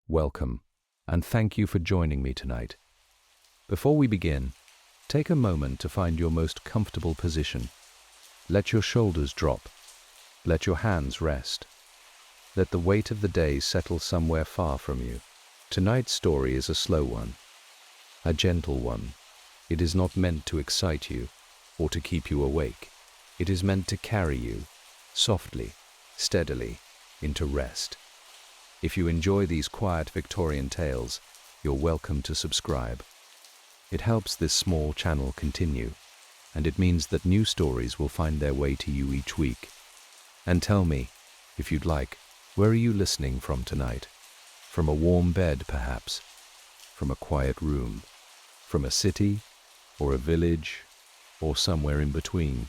welcome, and thank you for joining me tonight. Before we begin, take a moment to find your most comfortable position. Let your shoulders drop. Let your hands rest. Let the weight of the day settle somewhere far from you. Tonight's story is a slow one, a gentle one. It is not meant to excite you or to keep you awake. It is meant to carry you, softly, steadily, into rest. If you enjoy these quiet Victorian tales, you're welcome to subscribe. It helps this small channel continue, and it means that new stories will find their way to you each week. And tell me, if you'd like, where are you listening from tonight? From a warm bed, perhaps? From a quiet room? From a city, or a village, or somewhere in between?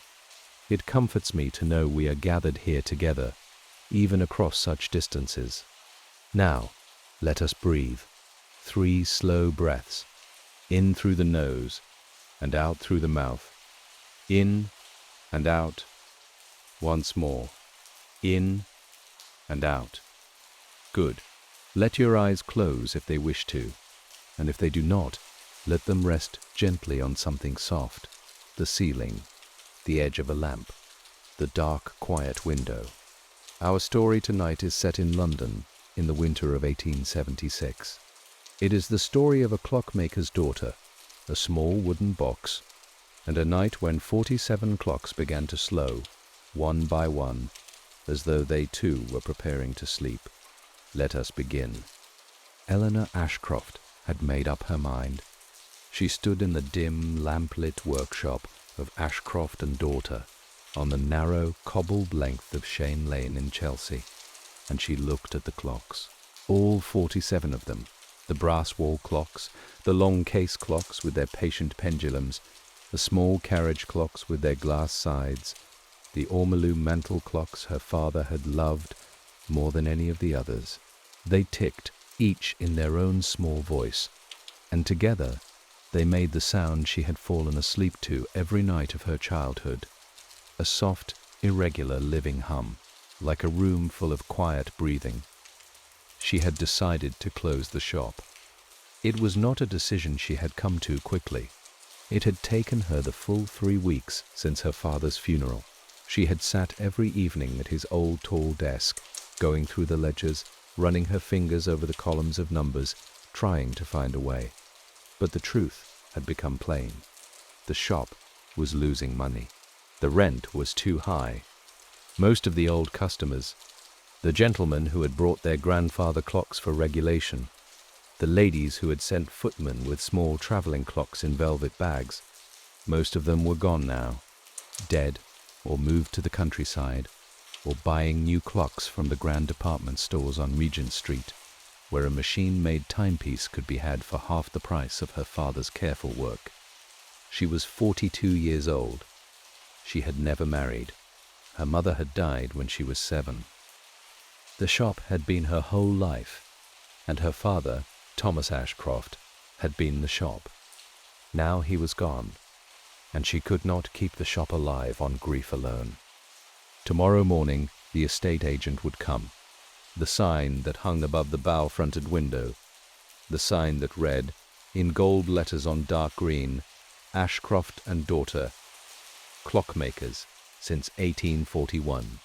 It comforts me to know we are gathered here together, even across such distances. Now, let us breathe. 3 slow breaths. In through the nose, and out through the mouth. In and out. Once more. In and out. Good. Let your eyes close if they wish to, and if they do not, let them rest gently on something soft. The ceiling, the edge of a lamp, the dark, quiet window. Our story tonight is set in London in the winter of 1876. It is the story of a clockmaker's daughter, a small wooden box, and a night when 47 clocks began to slow, one by one, as though they too were preparing to sleep. Let us begin. Eleanor Ashcroft had made up her mind. She stood in the dim, lamp-lit workshop of Ashcroft and Daughter on the narrow, cobbled length of Cheyne Lane in Chelsea, and she looked at the clocks. All 47 of them. The brass wall clocks, the long case clocks with their patient pendulums, the small carriage clocks with their glass sides, the ormolu mantel clocks her father had loved more than any of the others. They ticked, each in their own small voice, and together they made the sound she had fallen asleep to every night of her childhood, a soft, irregular living hum, like a room full of quiet breathing. She had decided to close the shop. It was not a decision she had come to quickly. It had taken her the full 3 weeks since her father's funeral. She had sat every evening at his old tall desk, going through the ledgers, running her fingers over the columns of numbers, trying to find a way. But the truth had become plain. The shop was losing money. The rent was too high. Most of the old customers, the gentlemen who had brought their grandfather clocks for regulation, the ladies who had sent footmen with small travelling clocks in velvet bags, most of them were gone now, dead or moved to the countryside, or buying new clocks from the grand department stores on Regent Street, where a machine-made timepiece could be had for half the price of her father's careful work. She was 42 years old. She had never married. Her mother had died when she was 7. The shop had been her whole life, and her father, Thomas Ashcroft, had been the shop. Now he was gone, and she could not keep the shop alive on grief alone. Tomorrow morning the estate agent would come. The sign that hung above the bow-fronted window, the sign that read, in gold letters on dark green, Ashcroft and Daughter, Clockmakers, since 1841.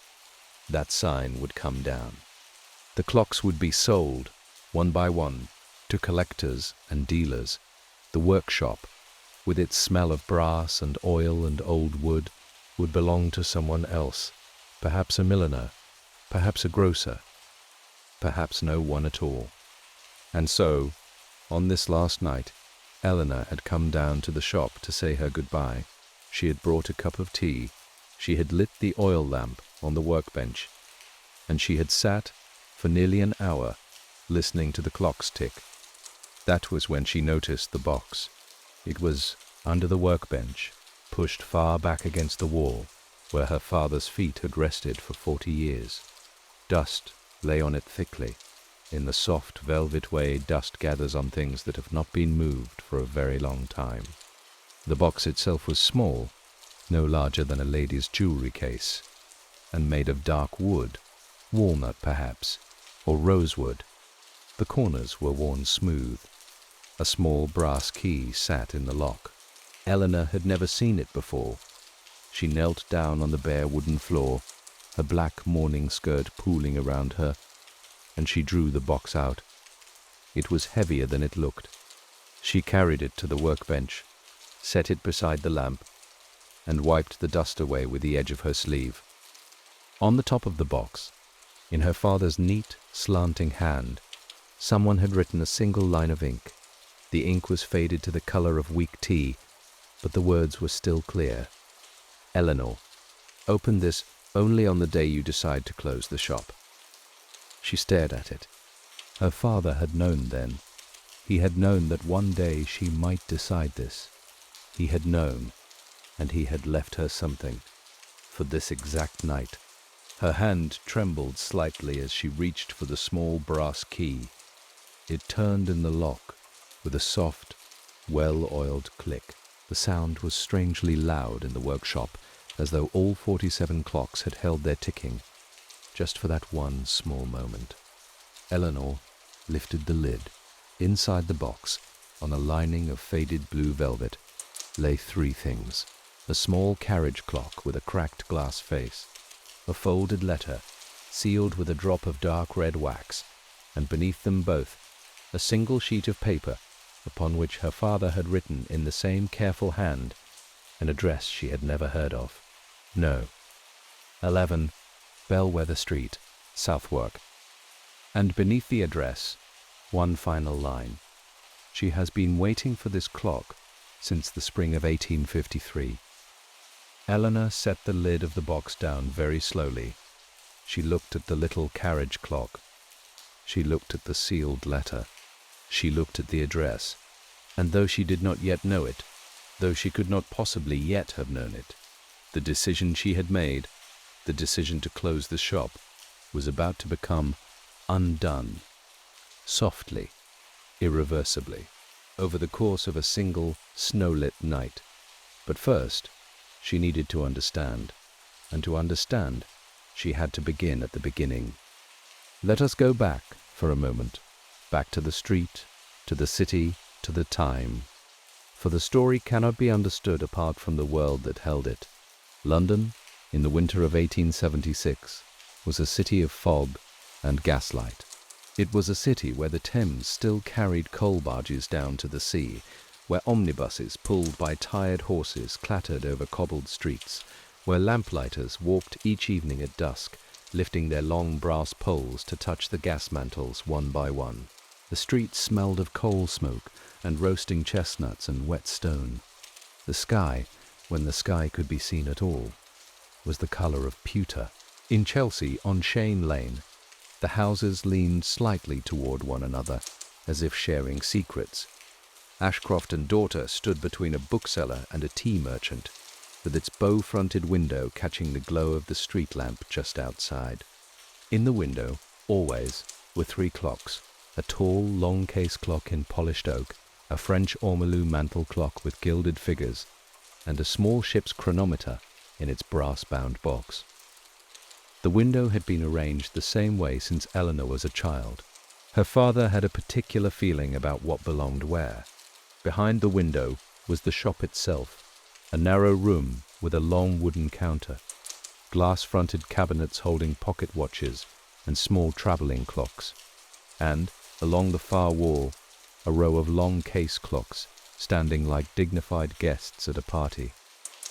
That sign would come down. The clocks would be sold, one by one, to collectors and dealers. The workshop, with its smell of brass and oil and old wood, would belong to someone else, perhaps a milliner, perhaps a grocer, perhaps no one at all. And so, on this last night, Eleanor had come down to the shop to say her goodbye. She had brought a cup of tea. She had lit the oil lamp on the workbench, and she had sat for nearly an hour listening to the clocks tick. That was when she noticed the box. It was under the workbench, pushed far back against the wall, where her father's feet had rested for 40 years. Dust lay on it thickly, in the soft velvet way dust gathers on things that have not been moved for a very long time. The box itself was small, no larger than a lady's jewelry case, and made of dark wood, walnut perhaps, or rosewood. The corners were worn smooth. A small brass key sat in the lock. Eleanor had never seen it before. She knelt down on the bare wooden floor, her black morning skirt pooling around her, and she drew the box out. It was heavier than it looked. She carried it to the workbench, set it beside the lamp, and wiped the dust away with the edge of her sleeve. On the top of the box, in her father's neat, slanting hand, someone had written a single line of ink. The ink was faded to the color of weak tea, but the words were still clear. Eleanor, open this only on the day you decide to close the shop. She stared at it. Her father had known then. He had known that one day she might decide this. He had known, and he had left her something for this exact night. Her hand trembled slightly as she reached for the small brass key. It turned in the lock with a soft, well-oiled click. The sound was strangely loud in the workshop, as though all 47 clocks had held their ticking, just for that one small moment. Eleanor lifted the lid. Inside the box, on a lining of faded blue velvet, lay three things: a small carriage clock with a cracked glass face, a folded letter, sealed with a drop of dark red wax, and beneath them both, a single sheet of paper, upon which her father had written in the same careful hand an address she had never heard of. No. 11 Bellwether Street, Southwark. And beneath the address, one final line: she has been waiting for this clock since the spring of 1853. Eleanor set the lid of the box down very slowly. She looked at the little carriage clock. She looked at the sealed letter. She looked at the address, and though she did not yet know it, though she could not possibly yet have known it, the decision she had made, the decision to close the shop, was about to become undone, softly, irreversibly, over the course of a single snow-lit night. But first, she needed to understand, and to understand, she had to begin at the beginning. Let us go back for a moment, back to the street, to the city, to the time. For the story cannot be understood apart from the world that held it. London, in the winter of 1876, was a city of fog and gaslight. It was a city where the Thames still carried coal barges down to the sea, where omnibuses pulled by tired horses clattered over cobbled streets, where lamplighters walked each evening at dusk, lifting their long brass poles to touch the gas mantles one by one. The streets smelled of coal smoke and roasting chestnuts and wet stone. The sky, when the sky could be seen at all, was the colour of pewter. In Chelsea, on Shane Lane, the houses leaned slightly toward one another, as if sharing secrets. Ashcroft and daughter stood between a bookseller and a tea merchant, with its bow-fronted window catching the glow of the street lamp just outside. In the window, always, were three clocks: a tall, long-case clock in polished oak, a French ormolu mantel clock with gilded figures, and a small ship's chronometer in its brass-bound box. The window had been arranged the same way since Eleanor was a child. Her father had a particular feeling about what belonged where. Behind the window was the shop itself, a narrow room with a long wooden counter, glass-fronted cabinets holding pocket watches and small travelling clocks, and, along the far wall, a row of long case clocks standing like dignified guests at a party.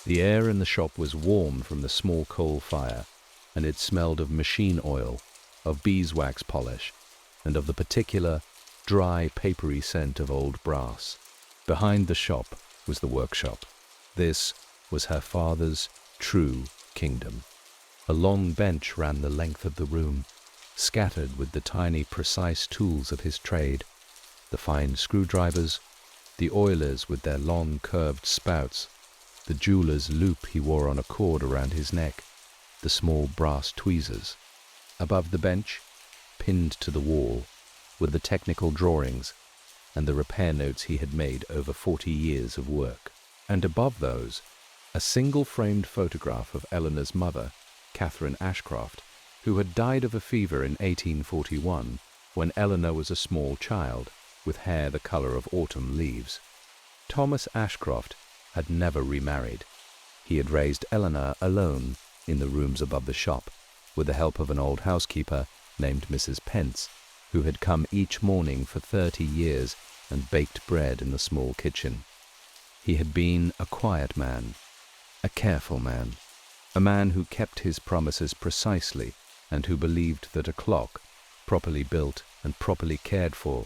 The air in the shop was warm from the small coal fire, and it smelled of machine oil, of beeswax polish, and of the particular, dry, papery scent of old brass. Behind the shop was the workshop. This was her father's true kingdom. A long bench ran the length of the room, scattered with the tiny, precise tools of his trade, the fine screwdrivers, the oilers with their long, curved spouts, the jeweller's loop he wore on a cord around his neck, the small brass tweezers. Above the bench, pinned to the wall, were the technical drawings and the repair notes he had made over 40 years of work. And above those, a single framed photograph of Eleanor's mother, Catherine Ashcroft, who had died of a fever in 1841, when Eleanor was a small child, with hair the color of autumn leaves. Thomas Ashcroft had never remarried. He had raised Eleanor alone in the rooms above the shop, with the help of an old housekeeper named Mrs. Pence, who had come each morning for 30 years and baked bread in the small kitchen. He had been a quiet man, a careful man, a man who kept his promises precisely and who believed that a clock, properly built and properly cared for,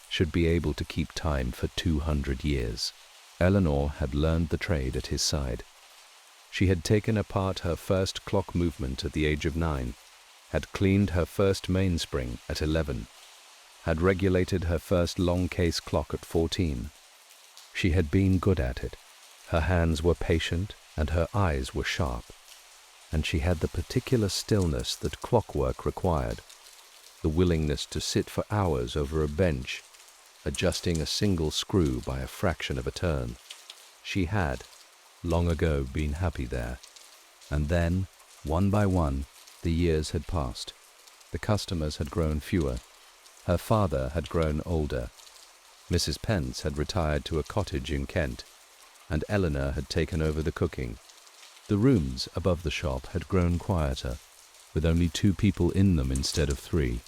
should be able to keep time for 200 years. Eleanor had learned the trade at his side. She had taken apart her first clock movement at the age of 9, had cleaned her first mainspring at 11, had regulated her first long case clock at 14. She had been good at it. Her hands were patient and her eyes were sharp, and she had the particular stillness that clockwork required, the willingness to sit for hours over a bench, adjusting a single screw by a fraction of a turn. She had, long ago, been happy there. And then, one by one, the years had passed. The customers had grown fewer. Her father had grown older. Mrs. Pence had retired to a cottage in Kent, and Eleanor had taken over the cooking. The rooms above the shop had grown quieter, with only 2 people in them instead of 3.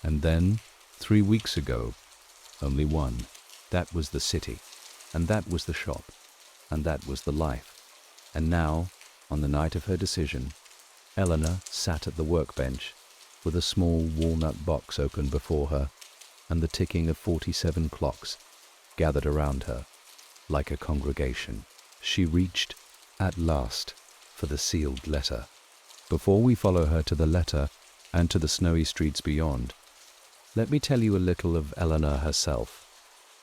And then, 3 weeks ago, only 1. That was the city, and that was the shop, and that was the life. And now, on the night of her decision, Eleanor sat at the workbench, with a small walnut box open before her, and the ticking of 47 clocks gathered around her, like a congregation. She reached, at last, for the sealed letter. Before we follow her to the letter and to the snowy streets beyond, let me tell you a little of Eleanor herself,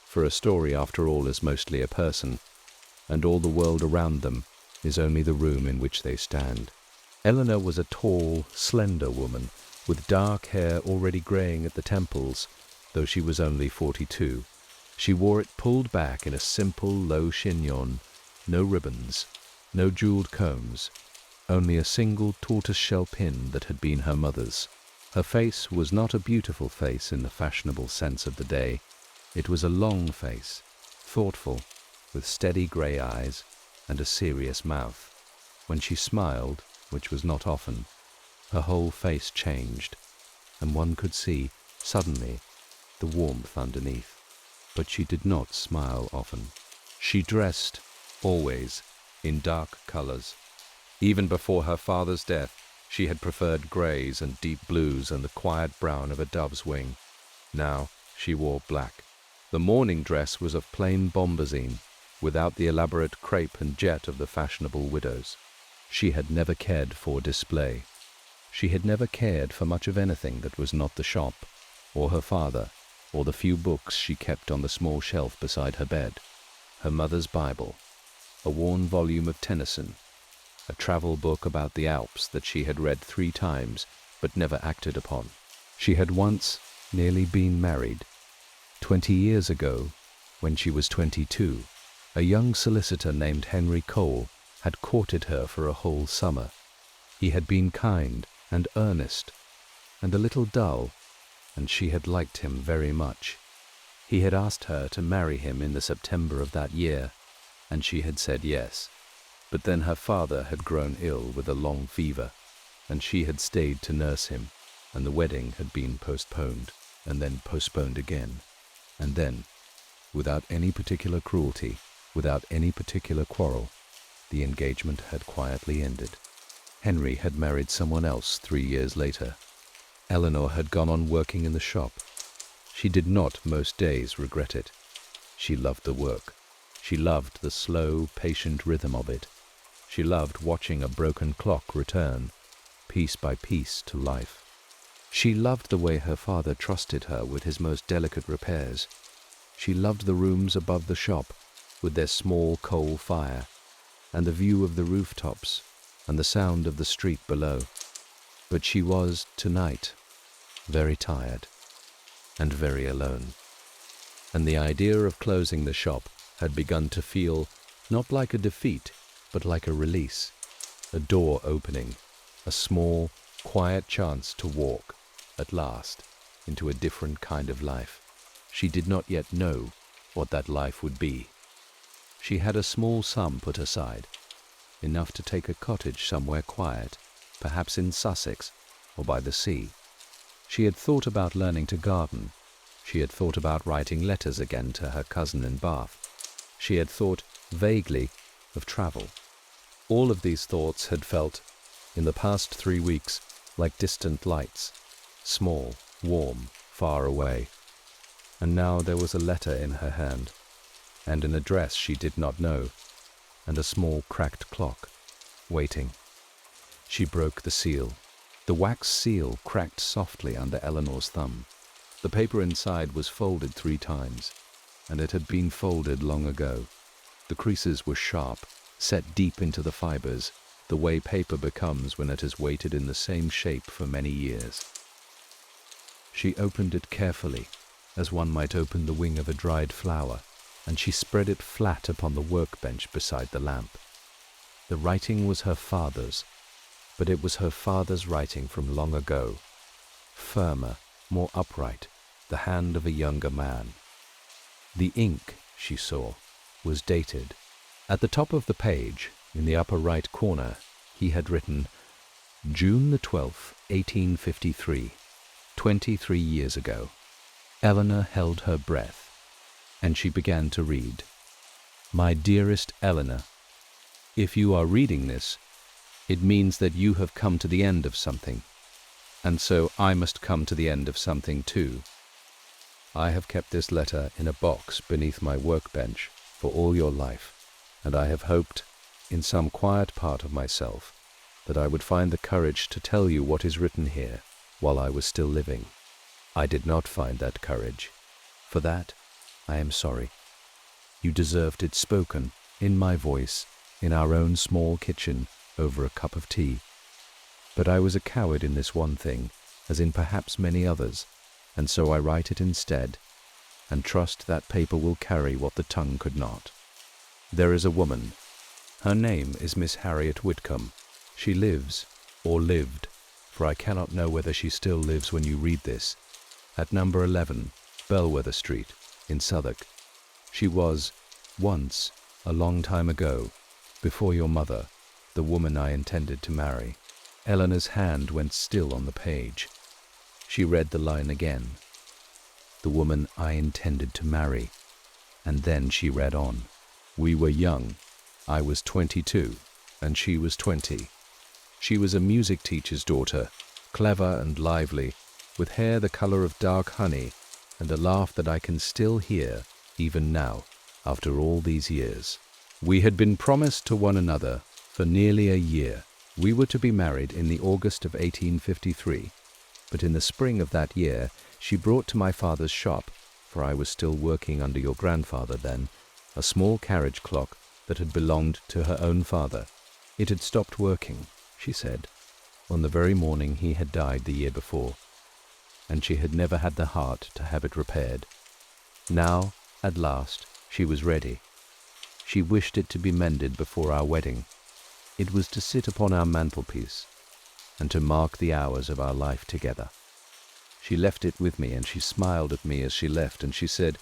for a story, after all, is mostly a person, and all the world around them is only the room in which they stand. Eleanor was a tall, slender woman, with dark hair already greying at the temples, though she was only 42. She wore it pulled back in a simple, low chignon, no ribbons, no jewelled combs, only a single tortoise-shell pin that had been her mother's. Her face was not a beautiful face in the fashionable sense of the day. It was a long face, thoughtful, with steady grey eyes and a serious mouth. When she smiled, which was not often, her whole face changed, and one could see, suddenly, the warmth underneath. But she did not smile often. She dressed, always, in dark colours. Even before her father's death, she had preferred greys and deep blues and the quiet brown of a dove's wing. Now she wore black. The morning dress was of plain bombazine, without the elaborate crepe and jet of the fashionable widows. She had never cared for display. She had never cared for much of anything that was not the shop, or her father, or the few books she kept on the small shelf beside her bed. Her mother's Bible, a worn volume of Tennyson, a travel book about the Alps that she had read 3 times but never acted upon. She had once nearly been married. 20 years ago, when she was 22, a young solicitor named Henry Cole had courted her for a whole summer. He had been kind and earnest and a little dull, and she had liked him very much. He had asked her to marry him in the September of that year, and she had said yes. But then her father had grown ill with a long fever, and she had stayed to nurse him, and the wedding had been postponed, and then postponed again, and then, without any particular cruelty, without any particular quarrel, the engagement had quietly ended. Henry had married someone else 3 years later. Eleanor had gone on working in the shop. She did not most days regret it. She loved the work. She loved the slow, patient rhythm of it. She loved watching a broken clock return, piece by piece, to life. She loved the way her father trusted her with his most delicate repairs. She loved the rooms above the shop, with their small coal fire, and the view of the rooftops, and the sound of the street below. But she was, tonight, very tired, and very alone. And the idea of closing the shop had begun to feel not like a defeat, but like a release, a door opening, a small, quiet chance to walk, at last, into a different kind of life. She did not yet know what that life would be. She had a small sum put aside, enough to take a cottage somewhere quiet, perhaps in Sussex or by the sea. She had thought about learning to garden. She had thought about writing letters again to her cousin in Bath. She had thought vaguely of travel. All of these thoughts had felt, in the past 3 weeks, like distant lights, small, warm, far away. And now there was a letter in her hand, and an address she did not know, and a small cracked clock, waiting. She broke the seal. The wax seal cracked softly under Eleanor's thumb. The paper inside was folded 3 times, and it had been folded long ago. The creases were sharp, set deep into the fibers, the way paper becomes when it has waited in the same shape for many years. She opened it carefully, as one might open the wing of a dried flower, and she spread it flat upon the workbench beside the lamp. The writing was her father's, but it was her father's writing from long ago, firmer, more upright, the hand of a younger man. The ink, she saw, was dated. At the top of the page, in the upper right corner, he had written, June the 12th, 1853, 23 years ago. Eleanor held her breath, and she began to read. My dearest Eleanor, if you are reading this, it means that you have come to the end of something, and so I must come to the end of something too. I have kept this letter in a box beneath my workbench for all your life, and I have hoped, in some quiet part of myself, that I would find the courage to tell you what is written here while I was still living. I did not find that courage. For that, I am sorry. You deserved it spoken, in my voice, in our own small kitchen, over a cup of tea. But I was a coward in this one thing, as in perhaps many others, and so I write it instead, and trust that paper will carry what the tongue could not. There is a woman. Her name is Miss Harriet Whitcomb. She lives, or lived, for I cannot know whether she still lives when you read this, at number 11, Belwether Street, in Southwark. She was, once, a long time ago, before your mother, the woman I intended to marry. Eleanor's hand went still on the page. She read the line again. The woman I intended to marry. And then she read on. We were young. I was 22, and she was 20. She was a music teacher's daughter, clever and lively, with hair the color of dark honey, and a laugh that I can still hear, even now, after all these years. We had been promised to one another for nearly a year. We were to be married in the August of 1853, but in the spring of that year she brought to my father's shop, for I was still working under your grandfather then, a small carriage clock that had belonged to her own father. It had stopped working, she said, on the very morning he had died the year before, and she had never had the heart to have it repaired. Now, at last, she was ready. She wished it to be mended before our wedding. It was to sit upon our mantelpiece, and to mark the hours of our life together. She left it with me, and she smiled at me as she left, and she said,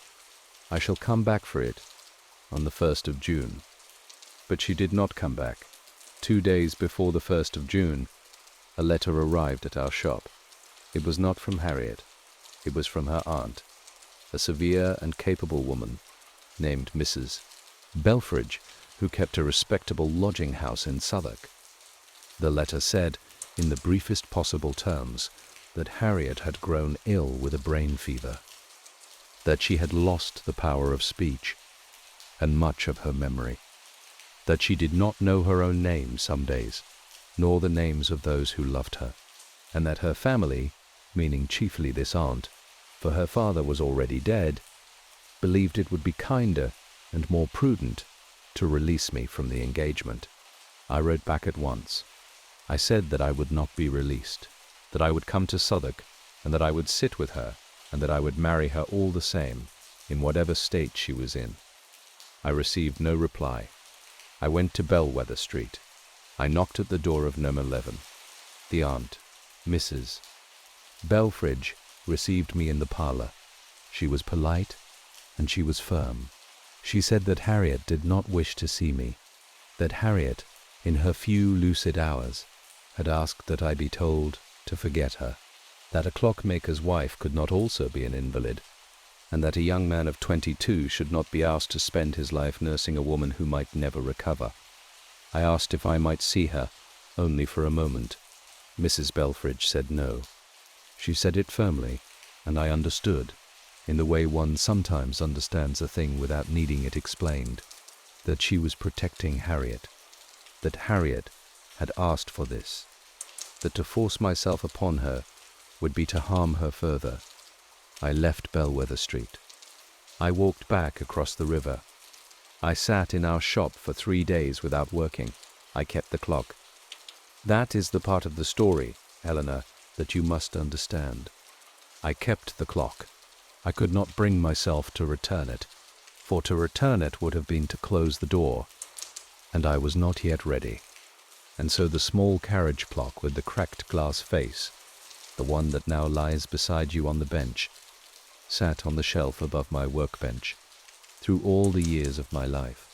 I shall come back for it on the 1st of June. But she did not come back. 2 days before the 1st of June, a letter arrived at our shop. It was not from Harriet. It was from her aunt, a severe and capable woman named Mrs. Belfridge, who kept a respectable lodging-house in Southwark. The letter said, in the briefest possible terms, that Harriet had grown ill with a brain fever, that she had lost the power of speech and much of her memory, that she did not know her own name some days, nor the names of those who loved her, and that her family, meaning chiefly this aunt, for her father was already dead, believed it would be kinder and more prudent to release me from the engagement. I wrote back at once. I said that I would not be released, that I would come to Southwark, and that I would sit with her, and that I would marry her all the same, in whatever state she was in. I received no reply. I went to Belwether Street. I knocked at the door of number 11. The aunt, Mrs. Belfridge, received me in the parlor. She was polite, and she was firm. She said that Harriet did not wish to see me, that Harriet, in her few lucid hours, had asked that I be told to forget her, that a clockmaker's wife could not also be an invalid, and that a young man of 22 should not be asked to spend his life nursing a woman who might never recover. I asked if I might see her, only for a moment. Mrs. Belfridge said no. She said it firmly, and I understood, in the way one sometimes understands a thing without needing it explained, that she was protecting Harriet, that Harriet had asked for this, that to force myself upon her would be to harm her further. I left Bellwether Street. I walked back across the river. I sat in our shop for 3 days without working. I kept the clock. That is the part of the story, Eleanor, that you must understand. I kept the clock. I could not bring myself to return it, for to return it would have been to close the door, and I was not yet ready. And so the small carriage clock with the cracked glass face, the one that now lies beside you on the bench, sat on the shelf above my workbench through all the years of my life.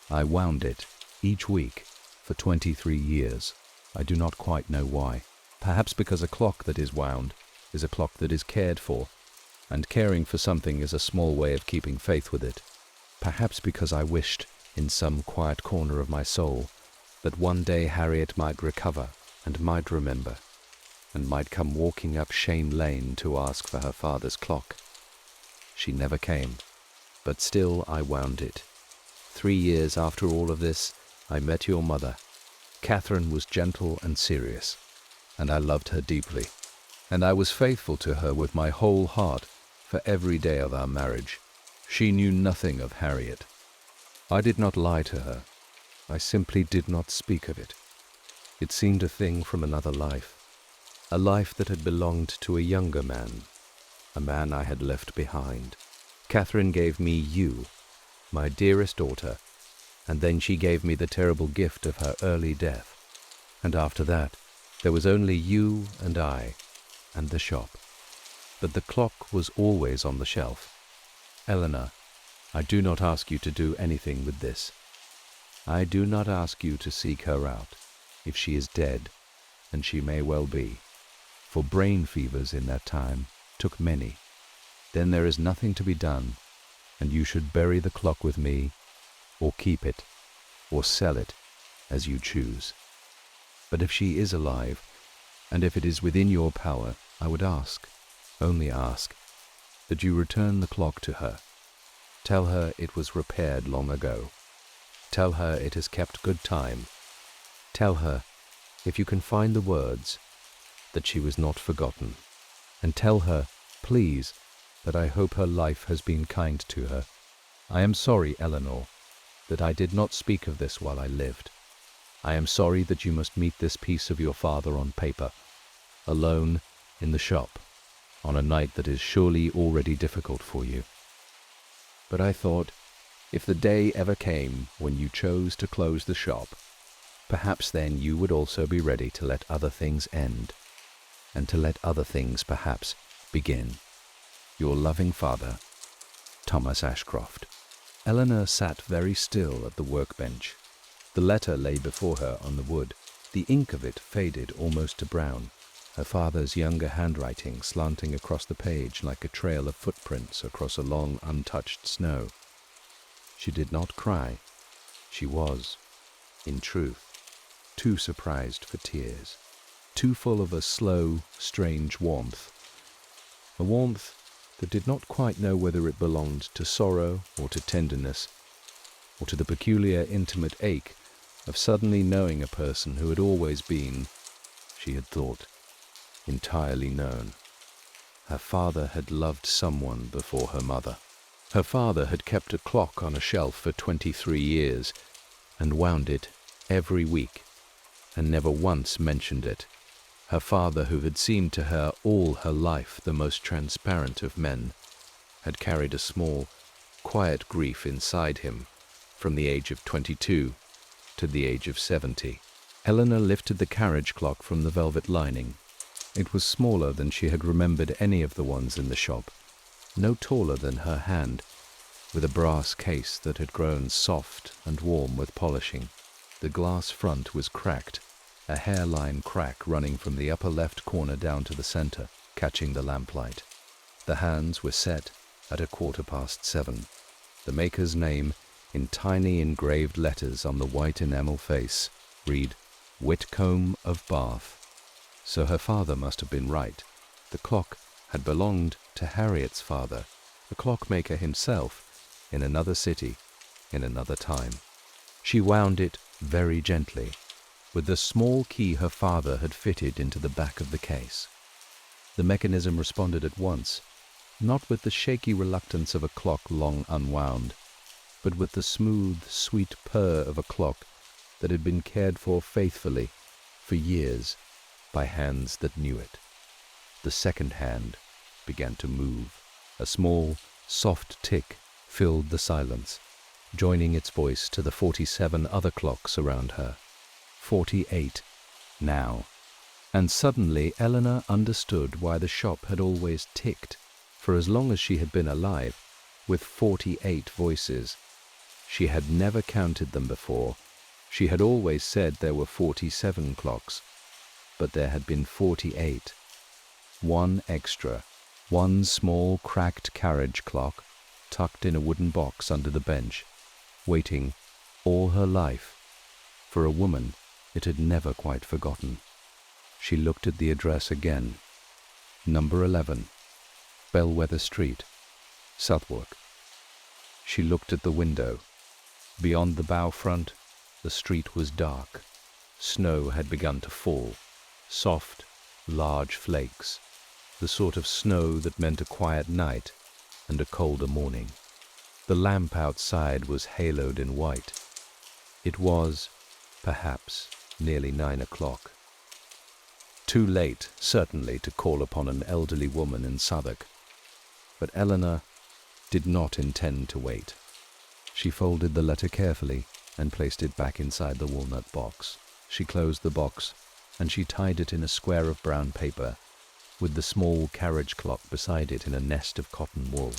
I wound it each week for 23 years. I do not quite know why. Perhaps because a clock that is wound is a clock that is cared for, and caring for something is a small way of keeping faith with it. Perhaps because I wished, in some quiet corner of my soul, that one day Harriet might recover and might remember, and might come walking up Shane Lane to ask for her father's clock. She never came, but still I wound it. 3 years after all of this, I met your mother. Catherine was gentle and serious, and I loved her deeply, and I was faithful to her with my whole heart for every day of our marriage. She knew nothing of Harriet. I did not lie to her. I simply did not speak of it. It seemed a thing from another life, a life that had belonged to a younger man, a man I had left behind. Catherine gave me you, my dearest daughter, and then she gave me the terrible gift of her early death. And after that, there was only you and I, and the shop. But the clock was always on the shelf. Eleanor, I do not ask you to do anything with this. I do not ask you to seek her out, if she is dead, and she may well be, for brain fevers in that time took many. Then there is nothing to be done, and you should bury the clock with me, or keep it, or sell it, as you choose. But if she is alive, and if it is within your power, I would ask, only ask, that you return the clock to her. Tell her it was repaired long ago. Tell her it has kept good time. Tell her, if you can find the words, that she was not forgotten. And tell her, please, that I hope her life has been kind to her. I am sorry, Eleanor, that I did not speak of this while I lived. I am sorry that you must meet this piece of your father on paper, alone in the shop, on a night that is surely already difficult for you. But I thought, if the day ever came when you chose to close the shop, perhaps then you would also be ready to let other things end, and to let other things perhaps begin. Your loving father, Thomas Ashcroft. Eleanor sat very still at the workbench. The letter lay before her on the wood. The ink of it faded almost to brown, her father's younger handwriting slanting across the page like a trail of footprints across a long untouched snow. She did not cry. She was, in truth, too surprised for tears, too full of a slow, strange warmth, a warmth that did not quite know whether it belonged to sorrow or to tenderness, or to the peculiar intimate ache of suddenly knowing a person who had always been, she had thought, entirely known. Her father had loved someone before her mother. Her father had kept a clock on a shelf for 23 years, and wound it every week, and never once mentioned it. Her father, who had seemed to her all her life the most transparent of men, had carried a small, quiet grief inside him from the age of 22 to the age of 70. Eleanor lifted the carriage clock from the velvet lining. It was smaller than she had remembered any of the ones in the shop, no taller than her hand, with a brass case that had grown soft and warm with polishing. The glass front was cracked, a hairline crack running from the upper left corner down to the center, catching the lamplight. The hands were set at 7:15. The maker's name, in tiny engraved letters on the white enamel face, read Whitcomb of Bath. So her father must have been right. The clock had belonged to Harriet's father, the clockmaker himself, in another city, in another time. She wound it very gently, with the small key her father had fitted into the back of the case. The mechanism responded at once, not with the shaky reluctance of a clock long unwound, but with the smooth, sweet purr of a clock that had been cared for faithfully for years by hands that knew it. The second hand began to move. A small, soft tick filled the silence, joining its voice to the 47 other clocks around her. 48 now. And suddenly Eleanor understood why the shop had always ticked, for as long as she had been alive, with 48 voices. She had never counted them before. She had always said there were 47 clocks, but there had been 48. One extra, one small cracked carriage clock, tucked in a wooden box under the bench, waiting all her life. For a woman, it had never quite forgotten. She looked at the address again. Number 11, Bellwether Street, Southwark. She looked at the window. Beyond the bow front, the street was dark. Snow had begun to fall, soft, large flakes, the sort of snow that meant a quiet night and a colder morning. The lamp outside was haloed in white. It was, perhaps, nearly 9 o'clock. Too late, certainly, to call upon an elderly woman in Southwark. But Eleanor did not intend to wait. She folded the letter carefully and placed it back inside the walnut box. She closed the box, and she tied it in a square of brown paper, with the small carriage clock beside it in a nest of cotton wool.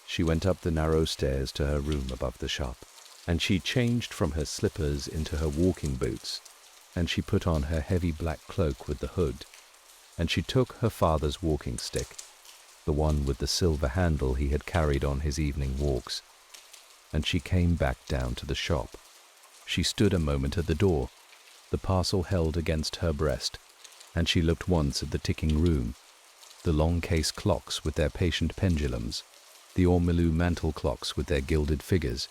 She went up the narrow stairs to her room above the shop, and she changed from her slippers into her walking boots, and she put on her heavy black cloak with the hood, and she took her father's walking stick, the one with the silver handle he had carried on his evening walks, and she came back down to the shop. She stood a moment at the door, the parcel held against her breast, and she looked once at the ticking room, the long case clocks with their patient pendulums, the ormolu mantel clocks with their gilded figures,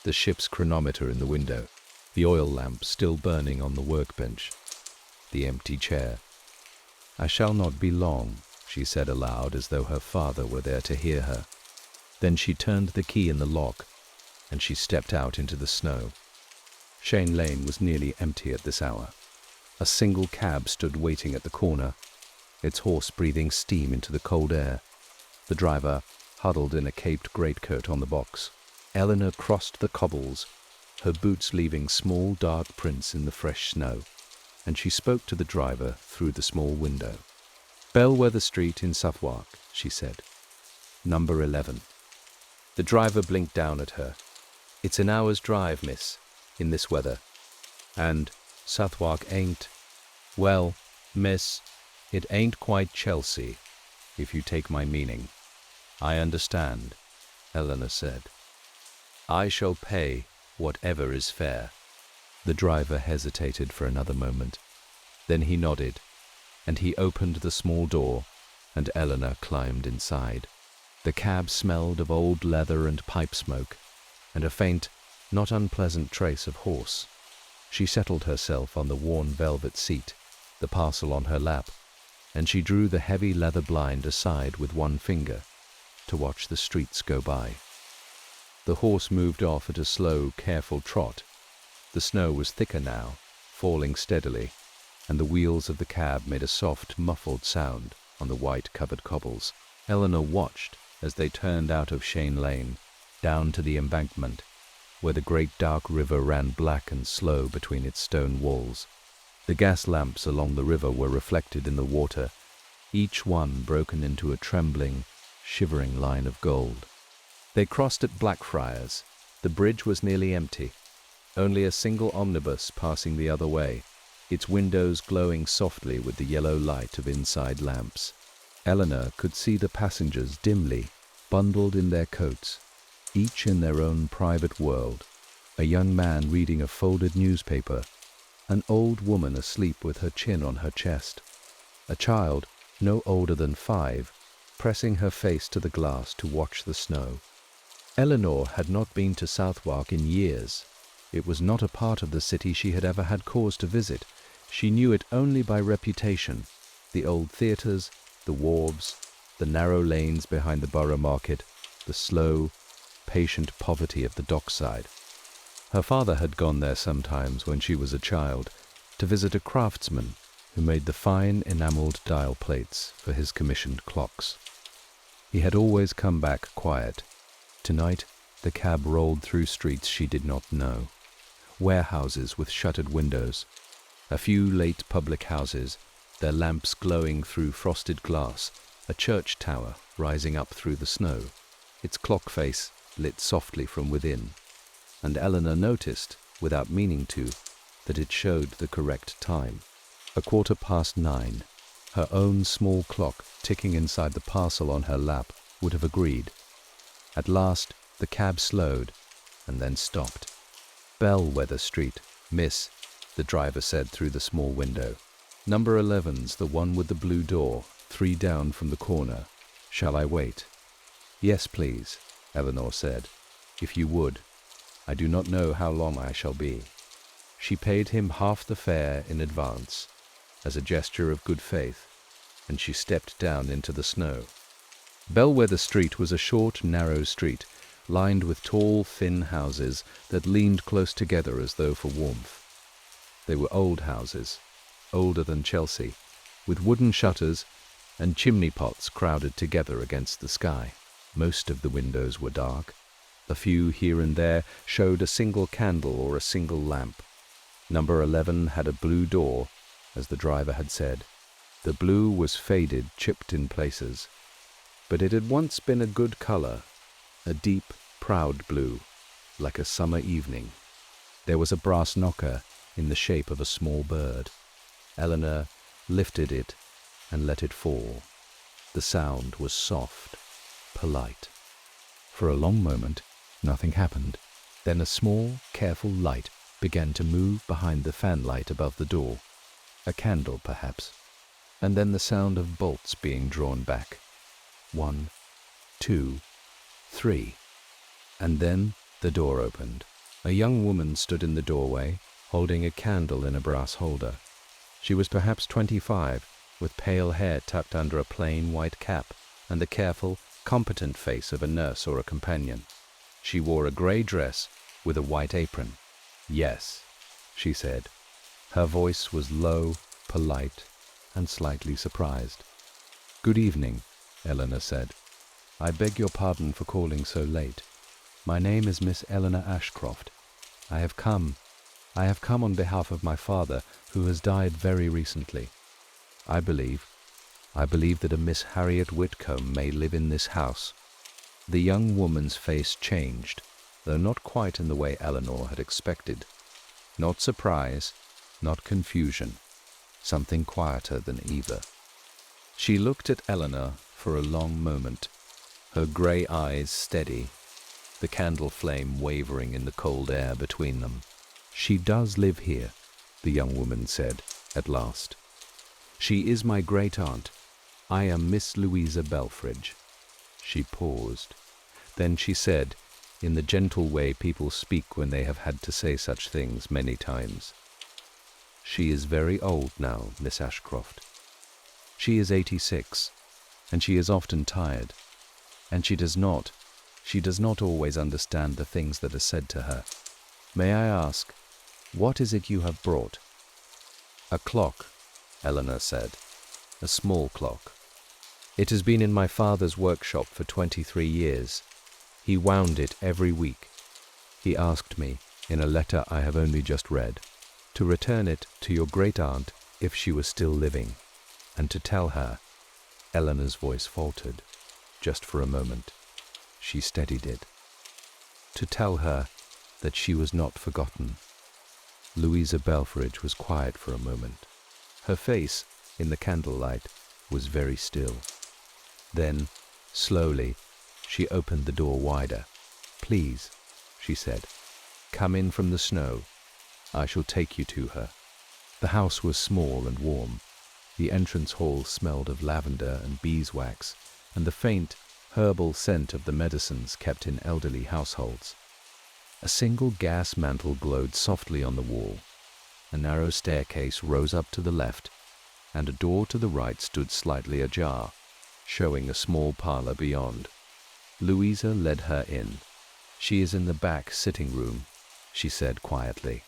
the ship's chronometer in the window, the oil lamp still burning on the workbench, the empty chair. "I shall not be long," she said aloud, as though her father were there to hear her. Then she turned the key in the lock, and she stepped out into the snow. Shane Lane was nearly empty at this hour. A single cab stood waiting at the corner, its horse breathing steam into the cold air, the driver huddled in a caped greatcoat on the box. Eleanor crossed the cobbles, her boots leaving small dark prints in the fresh snow, and she spoke to the driver through the small window. "Bellwether Street in Southwark," she said. "Number 11. The driver blinked down at her. "It's an hour's drive, miss, in this weather. And Southwark ain't, well, miss, it ain't quite Chelsea, if you take my meaning." "I understand," Eleanor said. "I shall pay whatever is fair." The driver hesitated for another moment. Then he nodded, and he opened the small door, and Eleanor climbed inside. The cab smelled of old leather and pipe smoke, and a faint, not unpleasant trace of horse. She settled herself on the worn velvet seat, the parcel on her lap, and she drew the heavy leather blind aside with one finger to watch the streets go by. The horse moved off at a slow, careful trot. The snow was thicker now, falling steadily, and the wheels of the cab made a soft, muffled sound on the white-covered cobbles. Eleanor watched as they turned out of Shane Lane, down to the embankment, where the great dark river ran black and slow between its stone walls. The gas lamps along the river were reflected in the water, each one broken into a trembling, shivering line of gold. They crossed at Blackfriars. The bridge was nearly empty, only a single omnibus passing the other way, its windows glowing softly with the yellow light of inside lamps. Eleanor could see the passengers dimly, bundled in their coats, each in their own private world. A young man reading a folded newspaper, an old woman asleep with her chin on her chest, a child, no older than 5, pressing her face to the glass to watch the snow. Eleanor had not been to Southwark in years. It was not a part of the city she had ever had cause to visit. She knew it only by reputation: the old theatres, the wharves, the narrow lanes behind the borough market, the slow, patient poverty of the dockside. Her father had gone there sometimes when she was a child to visit a craftsman who made the fine enamelled dial plates for his commissioned clocks. He had always come back quiet. Tonight, the cab rolled through streets she did not know, warehouses with shuttered windows, a few late public houses, their lamps glowing through frosted glass, a church tower rising up through the snow, its clock face lit softly from within, and Eleanor noticed, without meaning to, that it showed the correct time. 9:15. Her own small clock ticking inside the parcel on her lap would have agreed. At last the cab slowed and then stopped. "Bellwether Street, miss," the driver said through the small window. "Number 11's the one with the blue door, 3 down from the corner. Shall I wait?" "Yes, please," Eleanor said, "if you would. I do not know how long I shall be." She paid him half the fare in advance, as a gesture of good faith, and she stepped down into the snow. Bellwether Street was a short, narrow street, lined with tall, thin houses that leaned close together as though for warmth. They were old houses, older than Chelsea, with wooden shutters and chimney pots crowded together against the sky. Most of the windows were dark. A few here and there showed a single candle or a single lamp. Number 11 had a blue door, as the driver had said. The blue was faded, chipped in places, but it had once been a good color, a deep, proud blue, like a summer evening. There was a brass knocker in the shape of a small bird. Eleanor lifted it and let it fall. The sound was soft, polite. For a long moment, nothing happened. Then a small, careful light began to move behind the fanlight above the door. A candle, perhaps. And then the sound of bolts being drawn back. 1, 2, 3. And then the door opened. A young woman stood in the doorway, holding a candle in a brass holder. She was perhaps 25, with pale hair tucked under a plain white cap, and the careful, competent face of a nurse or a companion. She wore a grey dress with a white apron. "Yes," she said. Her voice was low, polite, and slightly surprised. "Good evening," Eleanor said. "I beg your pardon for calling so late. My name is Miss Eleanor Ashcroft. I have come on behalf of my father, who has died very recently. I believe that a Miss Harriet Whitcomb may live in this house." The young woman's face changed, though not quite in the way Eleanor had expected. Not surprise, not confusion, something quieter than either. She looked at Eleanor for a long moment, her grey eyes steady, the candle flame wavering in the cold air between them. "She does live here," the young woman said, at last. "She is my great-aunt. I am Miss Louisa Belfridge." She paused. Then she said, in the gentle way people speak when they have had to say such things many times, "She is very old now, Miss Ashcroft. She is 86, and she is often tired, and she does not always understand the things that are said to her. May I ask, what is it you have brought?" "A clock," Eleanor said, "a small clock. It has been in my father's workshop for 23 years. He wound it every week. He asked me, in a letter I have only just read, to return it to your great-aunt if she was still living, and to tell her." Eleanor's voice faltered, just for a moment. She steadied it. "To tell her that she was not forgotten." Louisa Belfridge was quiet for a moment. Her face, in the candlelight, was very still. Then, slowly, she opened the door wider. "Please," she said, "come in from the snow. I shall take you to her." The house was small and warm. The entrance hall smelled of lavender and beeswax, and the faint, herbal scent of the medicines kept in elderly households. A single gas mantle glowed softly on the wall. A narrow staircase rose up to the left, and a door to the right stood slightly ajar, showing a small parlor beyond. Louisa led her in. "She is in the back sitting room," she said quietly.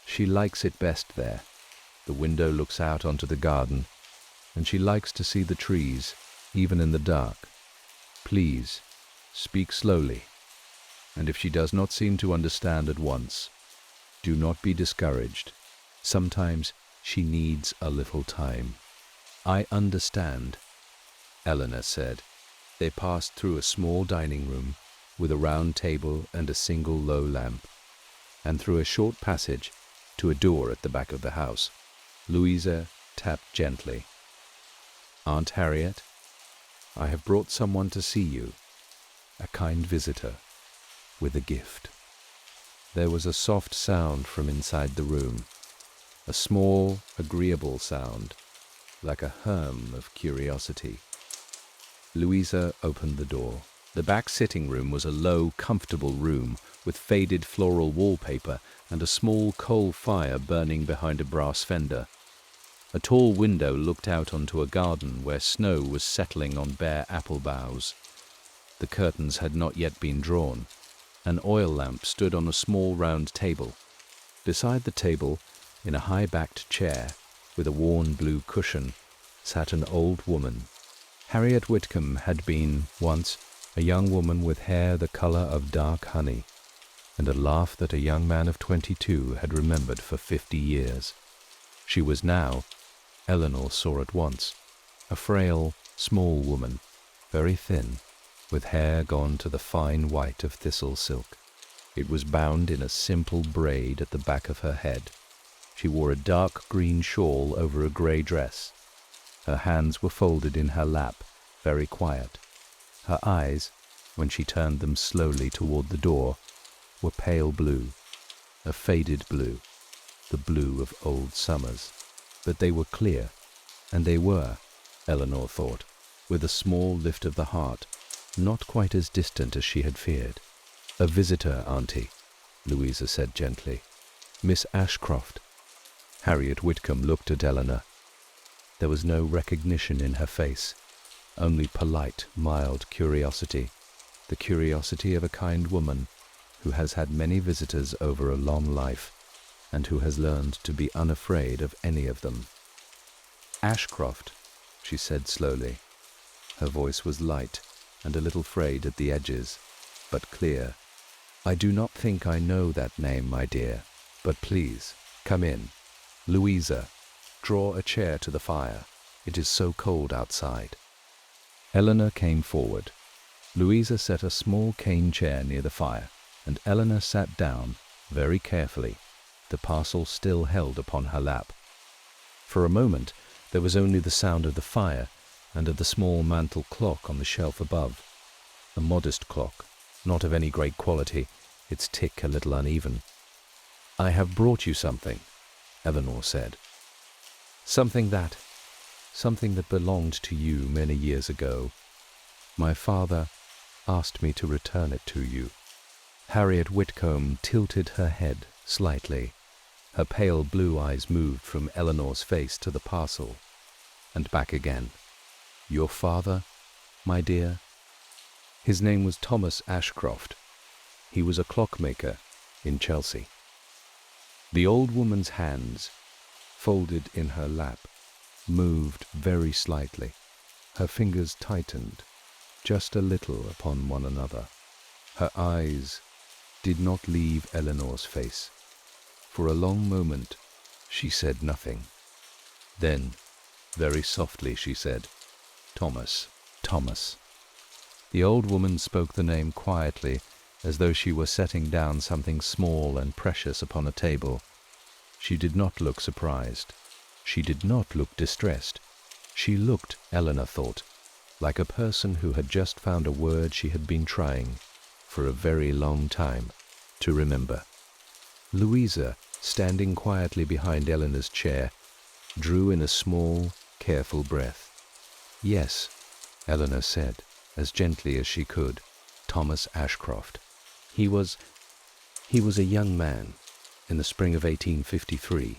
"She likes it best there. The window looks out onto the garden, and she likes to see the trees, even in the dark. Please, speak slowly, and if she does not seem to understand at once, do not be discouraged. Sometimes she needs a little time." "I understand," Eleanor said. They passed through a small dining room with a round table and a single low lamp, and through a short passage to a door at the back of the house. Louisa tapped gently. "Aunt Harriet, I have brought someone to see you, a kind visitor, with a gift." There was a soft sound from inside the room, a small, agreeable sound, like a hum of curiosity. Louisa opened the door. The back sitting room was a low, comfortable room with faded floral wallpaper and a small coal fire burning behind a brass fender. A tall window looked out onto a garden where snow was settling on bare apple boughs. The curtains had not yet been drawn. An oil lamp stood on a small round table. Beside the table, in a high-backed chair with a worn blue cushion, sat an old woman. Harriet Whitcomb had been, once, a young woman with hair the color of dark honey, and a laugh that a young man of 22 had remembered for 50 years. She was now, Eleanor saw at once, a frail, small woman, very thin, with hair gone to the fine white of thistle silk. It was bound in a simple braid at the back of her head. She wore a dark green shawl over a grey dress. Her hands were folded in her lap, very quiet. Her eyes, when she turned them slowly toward the door, were pale blue, a faded blue, the blue of old summers. But they were clear, and they were, Eleanor thought, with a small lift of the heart, not quite as distant as she had feared. "A visitor, Auntie," Louisa said gently. "Miss Ashcroft." Harriet Whitcomb looked at Eleanor. There was no recognition in her face, only polite, mild curiosity, the curiosity of a kind woman who has had many visitors over a long life, and who has learned to be unafraid of any of them. "Ashcroft," she said slowly. Her voice was light and a little frayed at the edges, but clear. "I do not think I know that name, my dear, but please, come in. Louisa, draw a chair to the fire. It is so cold outside." Eleanor came forward. Louisa set a small cane chair near the fire, and Eleanor sat down, very carefully, the parcel still held upon her lap. For a moment there was only the sound of the fire and of the small mantel clock on the shelf above. A modest clock, not of any great quality, its tick a little uneven. "I have brought you something," Eleanor said. Something that belonged to you many years ago. My father asked me to return it to you." Harriet Whitcomb tilted her head slightly. Her pale blue eyes moved from Eleanor's face to the parcel, and back again. "Your father, my dear?" "His name was Thomas Ashcroft. He was a clockmaker in Chelsea." The old woman's hands, folded in her lap, moved very slightly. Her fingers tightened, just a little upon one another. Her eyes did not leave Eleanor's face. For a long moment She said nothing. Then, very softly, she said, "Thomas, Thomas." The old woman spoke the name quietly, as though she were setting down something small and precious upon a table. She did not look surprised. She did not look distressed. She looked, Eleanor thought, like a person who had just found a word she had been trying, for a very long time, to remember. Louisa, standing quietly behind Eleanor's chair, drew in a small, careful breath. "Yes," Eleanor said, as gently as she could, "Thomas Ashcroft. He was a young man in the spring of 1853.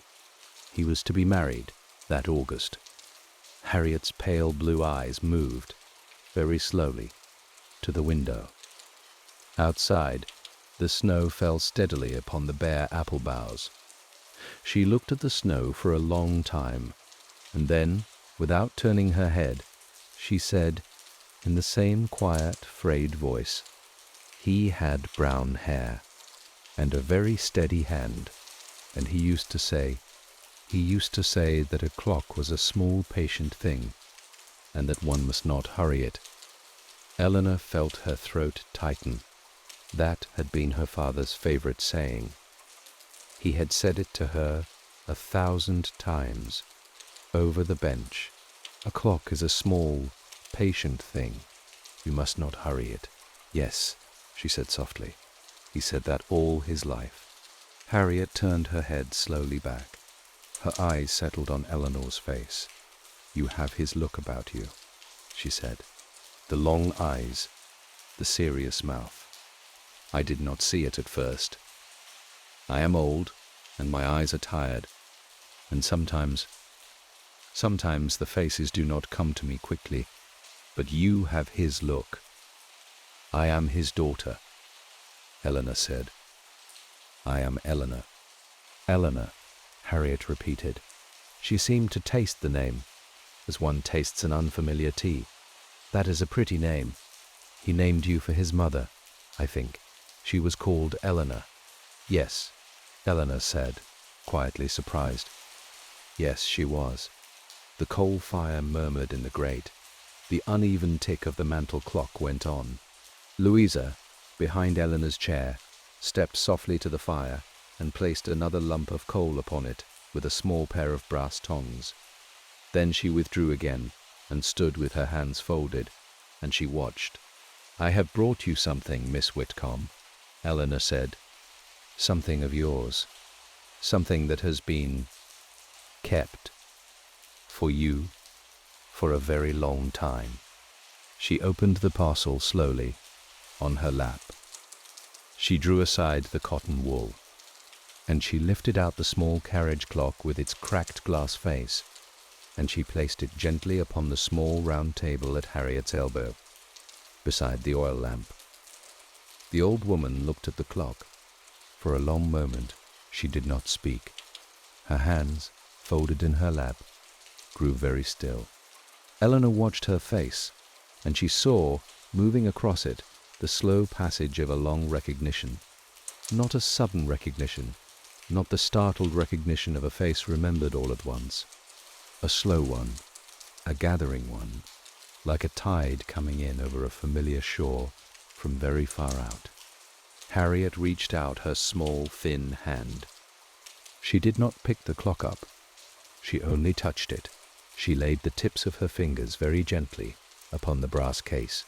He was to be married that August." Harriet's pale blue eyes moved, very slowly, to the window. Outside, the snow fell steadily upon the bare apple boughs. She looked at the snow for a long time, and then, without turning her head, she said, in the same quiet, frayed voice, "He had brown hair, and a very steady hand, and he used to say that a clock was a small, patient thing, and that one must not hurry it." Eleanor felt her throat tighten. That had been her father's favorite saying. He had said it to her 1,000 times, over the bench. "A clock is a small, patient thing. You must not hurry it." "Yes," she said softly. "He said that all his life." Harriet turned her head slowly back. Her eyes settled on Eleanor's face. "You have his look about you," she said. "The long eyes, the serious mouth. I did not see it at first. I am old, and my eyes are tired, and sometimes the faces do not come to me quickly, but you have his look." "I am his daughter," Eleanor said. "I am Eleanor." "Eleanor," Harriet repeated. She seemed to taste the name, as one tastes an unfamiliar tea. "That is a pretty name. He named you for his mother, I think. She was called Eleanor." "Yes," Eleanor said, quietly surprised. "Yes, she was." The coal fire murmured in the grate. The uneven tick of the mantel clock went on. Louisa, behind Eleanor's chair, stepped softly to the fire and placed another lump of coal upon it with a small pair of brass tongs. Then she withdrew again and stood with her hands folded, and she watched. "I have brought you something, Miss Whitcomb," Eleanor said. "Something of yours. Something that has been kept for you for a very long time." She opened the parcel slowly on her lap. She drew aside the cotton wool, and she lifted out the small carriage clock with its cracked glass face, and she placed it gently upon the small round table at Harriet's elbow, beside the oil lamp. The old woman looked at the clock. For a long moment she did not speak. Her hands, folded in her lap, grew very still. Eleanor watched her face, and she saw, moving across it, the slow passage of a long recognition. Not a sudden recognition, not the startled recognition of a face remembered all at once. A slow one, a gathering one, like a tide coming in over a familiar shore from very far out. Harriet reached out her small, thin hand. She did not pick the clock up. She only touched it. She laid the tips of her fingers very gently upon the brass case,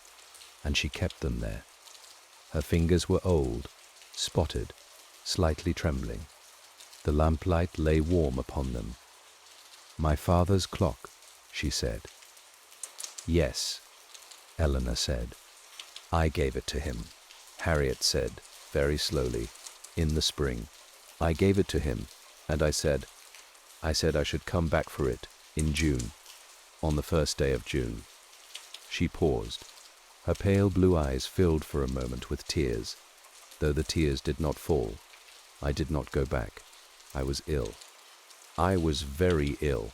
and she kept them there. Her fingers were old, spotted, slightly trembling. The lamplight lay warm upon them. "My father's clock," she said. "Yes," Eleanor said. "I gave it to him," Harriet said, very slowly, "in the spring. I gave it to him, and I said I should come back for it in June, on the first day of June." She paused. Her pale blue eyes filled for a moment with tears, though the tears did not fall. "I did not go back. I was ill. I was very ill.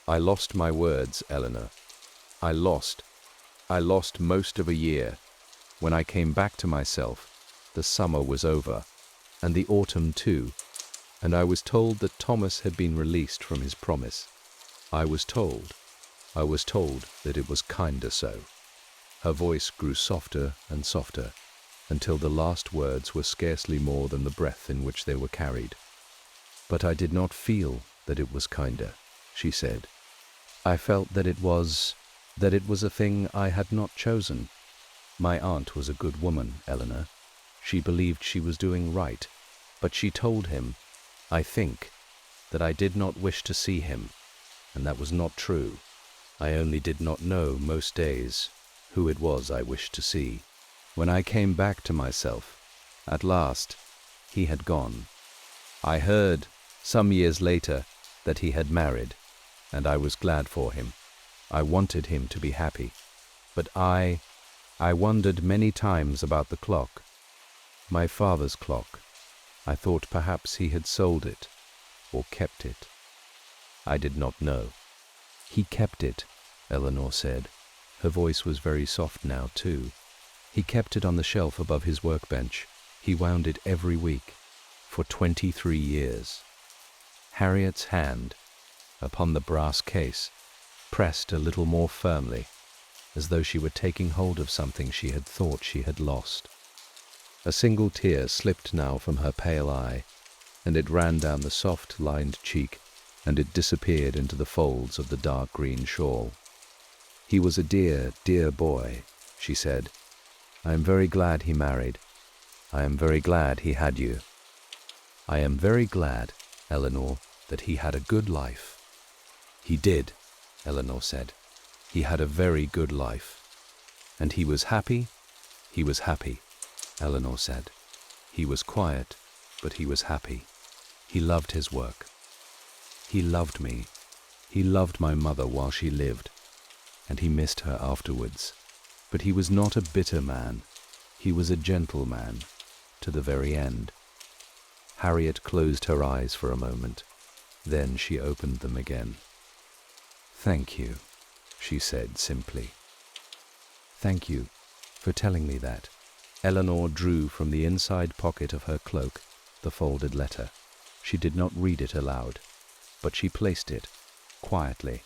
I lost my words, Eleanor. I lost most of a year. When I came back to myself, the summer was over, and the autumn too. and I was told that Thomas had been released from his promise. I was told that it was kinder so. Her voice grew softer and softer, until the last words were scarcely more than the breath in which they were carried. But I did not feel that it was kinder, she said. I felt that it was a thing I had not chosen. My aunt was a good woman, Eleanor. She believed she was doing right, but she told him, I think, that I did not wish to see him, and that was not true. I only did not know most days who it was I wished to see. When I came back to myself, at last, he had gone. I heard, some years later, that he had married, and I was glad for him. I wanted him to be happy. But I wondered many times about the clock. My father's clock. I thought perhaps he had sold it, or kept it. I did not know. He kept it, Eleanor said. Her voice was very soft now, too. He kept it on the shelf above his workbench. He wound it every week, for 23 years. Harriet's hand, upon the brass case, pressed a little more firmly, as though she were taking hold of something she had thought she had lost. A single tear slipped now from her pale eye, and it ran down the soft, lined cheek, and it disappeared into the folds of the dark green shawl. He was a dear, dear boy, she said. I am very glad he married. I am very glad he had you. I am very glad, Eleanor, that he had a good life. He did, Eleanor said. He had a very good life. And he was happy? He was happy, Eleanor said. He was quiet, but he was happy. He loved his work. He loved me. He loved my mother while she lived, and he missed her afterwards. But he was not a bitter man. He was a gentle man, to the very end. Harriet closed her eyes for a moment. Then she opened them again. Thank you, she said simply. Thank you for telling me that. Eleanor drew from the inside pocket of her cloak the folded letter. She did not read it aloud, but she placed it, quietly,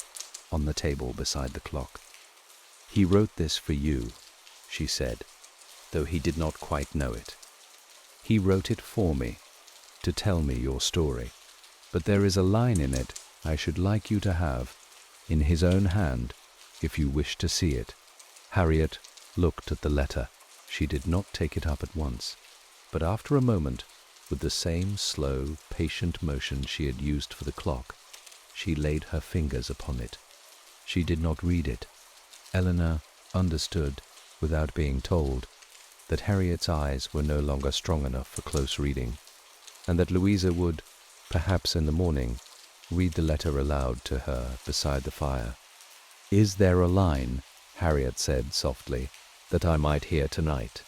on the table beside the clock. He wrote this for you, she said, though he did not quite know it. He wrote it for me, to tell me your story. But there is a line in it I should like you to have, in his own hand, if you wish to see it. Harriet looked at the letter. She did not take it up at once, but after a moment, with the same slow, patient motion she had used for the clock, she laid her fingers upon it. She did not read it. Eleanor understood, without being told, that Harriet's eyes were no longer strong enough for close reading, and that Louisa would, perhaps in the morning, read the letter aloud to her beside the fire. Is there a line, Harriet said softly, that I might hear tonight?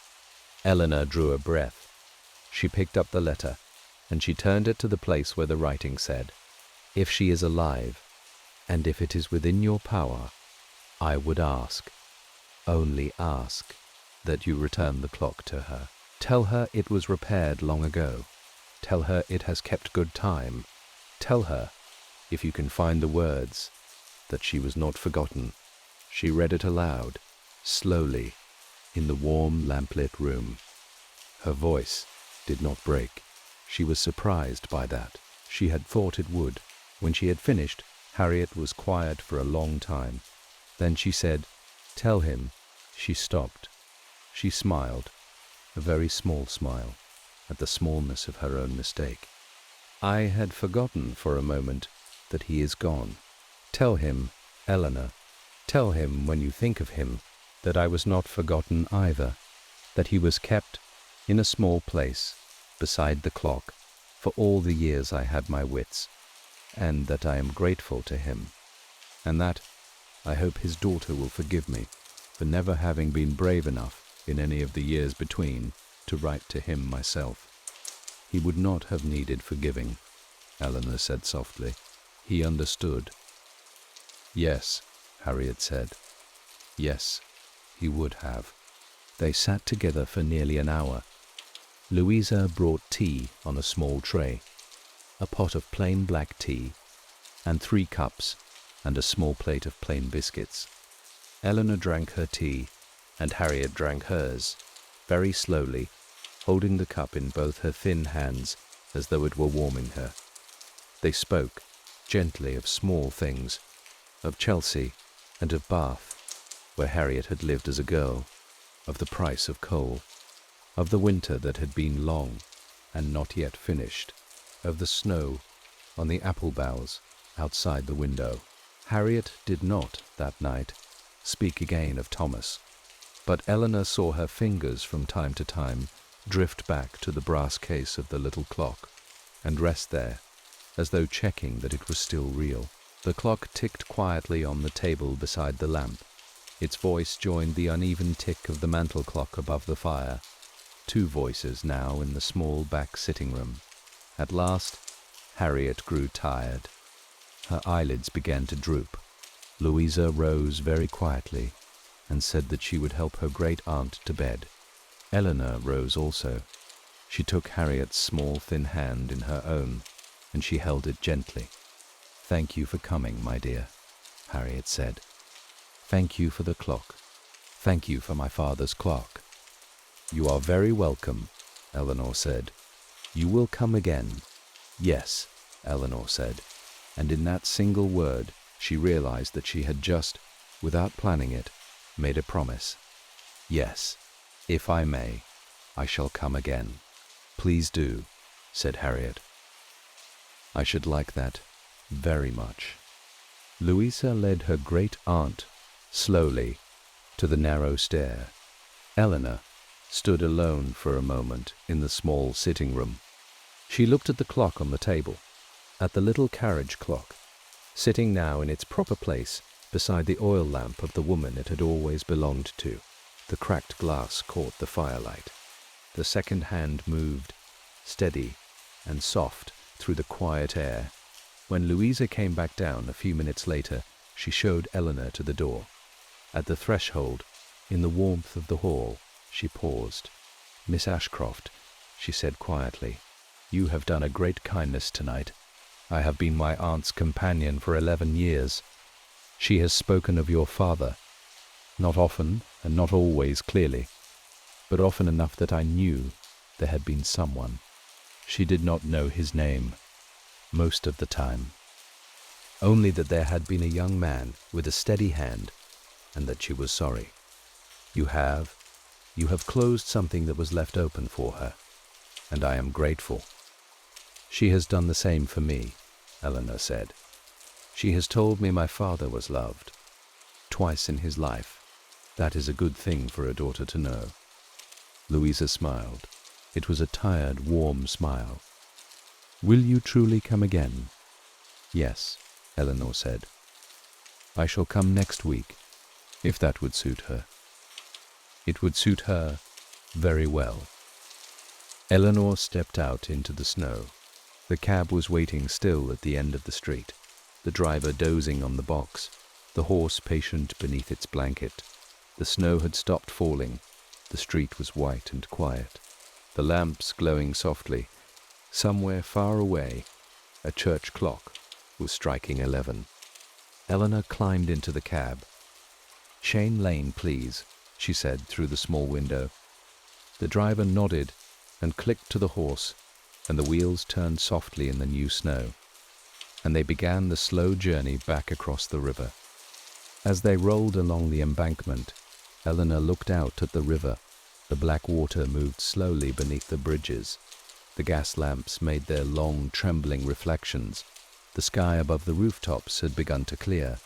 Eleanor drew a breath. She picked up the letter, and she turned it to the place where the writing said, If she is alive, and if it is within your power, I would ask, only ask, that you return the clock to her. Tell her it was repaired long ago. Tell her it has kept good time. Tell her, if you can find the words, that she was not forgotten. She read it aloud, slowly, in the warm lamplit room. Her voice did not break. She was surprised by that. She had thought it would. When she had finished, Harriet was quiet for a long time. Then she said, Tell him. She stopped. She smiled, a very small smile, at the smallness of her own mistake. I had forgotten for a moment that he is gone. Tell him, Eleanor, tell him when you think of him, that I was not forgotten either, that he was kept in a small place beside the clock for all the years I had my wits, and that I am grateful to him, and that I hope his daughter will forgive me for never having been brave enough in any of the years between to write to him myself. He would not have needed forgiving, Eleanor said softly. He understood. Yes, Harriet said. Yes, he would have. They sat together for nearly an hour. Louisa brought tea on a small tray. a pot of plain black tea, and 3 cups and a small plate of plain biscuits. Eleanor drank her tea, and Harriet drank hers, very slowly, holding the cup in both her thin hands as though it were warming her. They spoke, gently, of small things, of Chelsea and of Bath, where Harriet had lived as a girl, of the price of coal, of the winter that had been long and not yet finished, of the snow on the apple boughs outside the window. Harriet did not, that night, speak again of Thomas, but Eleanor saw her fingers from time to time drift back to the brass case of the little clock and rest there, as though checking that it was still real. The clock ticked quietly on the table beside the lamp. Its voice joined the uneven tick of the mantel clock above the fire. 2 voices now in the small back sitting room. At last, Harriet grew tired. Her eyelids began to droop. Louisa rose very quietly and said that she would help her great-aunt to bed. Eleanor rose also. She took Harriet's small thin hand in her own, and she held it gently. "Thank you for coming, my dear," Harriet said. "Thank you for the clock. Thank you for my father's clock." "You are very welcome," Eleanor said. "You will come again." "Yes," Eleanor said, and in that single word she realized that she had just, without planning it, made a promise. "Yes, if I may, I shall come again." "Please do," said Harriet. "I should like that very much." Louisa led her great-aunt slowly to the narrow stair. Eleanor stood alone for a moment in the small sitting room. She looked at the clock on the table, at the little carriage clock, sitting now in its proper place beside the oil lamp of the woman it had always belonged to. The cracked glass caught the firelight. The second hand moved, steady and soft, through the quiet air. When Louisa came back down a few minutes later, she showed Eleanor to the door. At the threshold, in the warmth of the hall, she paused. "Miss Ashcroft," she said quietly, "you have done a great kindness tonight. I have been my aunt's companion for 11 years. She has spoken of your father, not often and not always clearly, but often enough that I knew there had been someone. She did not know his name, most of the time, only that there had been a young man with a steady hand, and that she was sorry. You have closed something that was left open for her, and I am grateful." "She has done the same for me," Eleanor said. "She has told me my father was loved, twice in his life. That is a good thing for a daughter to know." Louisa smiled. It was a tired, warm smile. "Will you truly come again?" "Yes," Eleanor said. "I shall come next week, if that would suit her." It would suit her very well. Eleanor stepped out into the snow. The cab was waiting still at the end of the street, the driver dozing on the box, the horse patient beneath its blanket. The snow had stopped falling. The street was white and quiet, the lamps glowing softly. Somewhere far away, a church clock was striking 11. Eleanor climbed into the cab. "Shane Lane, please," she said through the small window. The driver nodded and clicked to the horse, and the wheels turned softly in the new snow, and they began the slow journey back across the river. As they rolled along the embankment, Eleanor looked out at the river. The black water moved slowly beneath the bridges. The gas lamps made their long, trembling reflections. The sky above the rooftops had begun to clear.